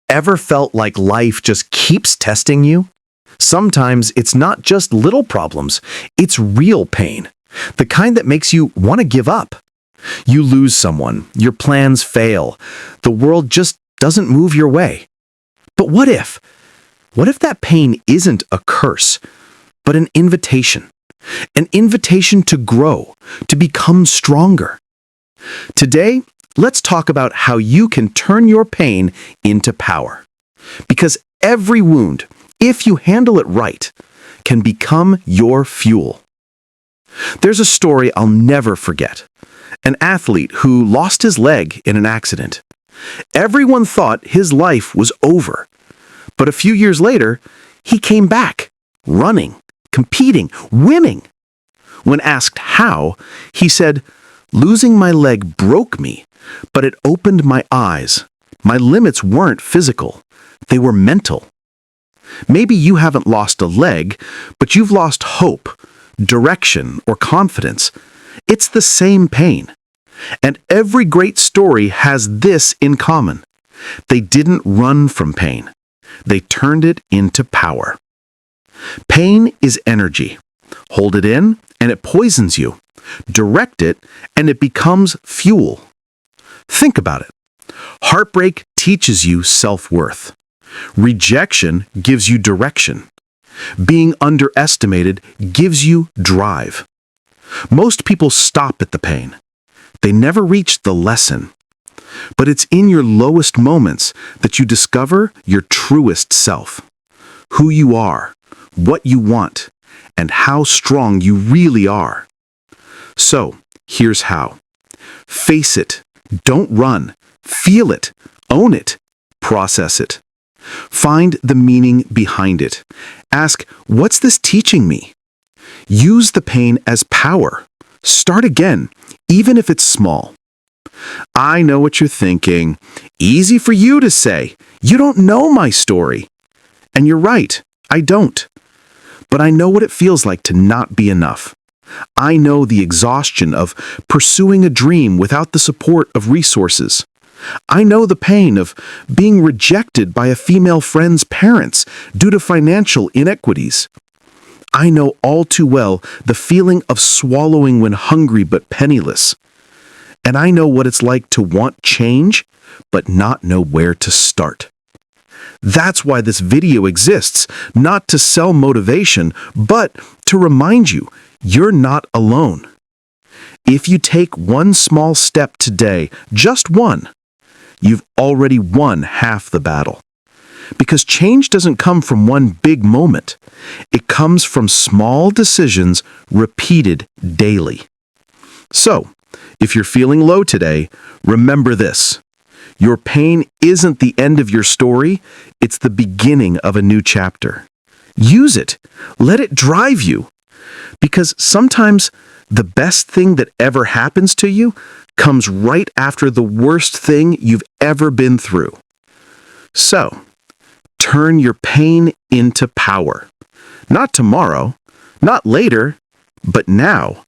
Ever felt like life just keeps testing you? Sometimes it's not just little problems, it's real pain. The kind that makes you want to give up. You lose someone, your plans fail, the world just doesn't move your way. But what if? What if that pain isn't a curse, but an invitation? An invitation to grow, to become stronger. Today, let's talk about how you can turn your pain into power. Because every wound, if you handle it right, can become your fuel. There's a story I'll never forget. An athlete who lost his leg in an accident. Everyone thought his life was over. But a few years later, he came back, running, competing, winning. When asked how, he said, "Losing my leg broke me, but it opened my eyes. My limits weren't physical, they were mental." Maybe you haven't lost a leg, but you've lost hope, direction, or confidence. It's the same pain. And every great story has this in common. They didn't run from pain. They turned it into power. Pain is energy. Hold it in, and it poisons you. Direct it, and it becomes fuel. Think about it. Heartbreak teaches you self-worth. Rejection gives you direction. Being underestimated gives you drive. Most people stop at the pain. They never reach the lesson. But it's in your lowest moments that you discover your truest self. Who you are, what you want, and how strong you really are. So, here's how. Face it. Don't run. Feel it. Own it. Process it. Find the meaning behind it. Ask, what's this teaching me? Use the pain as power. Start again, even if it's small. I know what you're thinking. Easy for you to say. You don't know my story. And you're right, I don't. But I know what it feels like to not be enough. I know the exhaustion of pursuing a dream without the support of resources. I know the pain of being rejected by a female friend's parents due to financial inequities. I know all too well the feeling of swallowing when hungry but penniless. And I know what it's like to want change, but not know where to start. That's why this video exists, not to sell motivation, but to remind you, you're not alone. If you take one small step today, just one, you've already won half the battle. Because change doesn't come from one big moment. It comes from small decisions repeated daily. So, if you're feeling low today, remember this. Your pain isn't the end of your story, it's the beginning of a new chapter. Use it. Let it drive you. Because sometimes the best thing that ever happens to you comes right after the worst thing you've ever been through. So, turn your pain into power. Not tomorrow, not later, but now.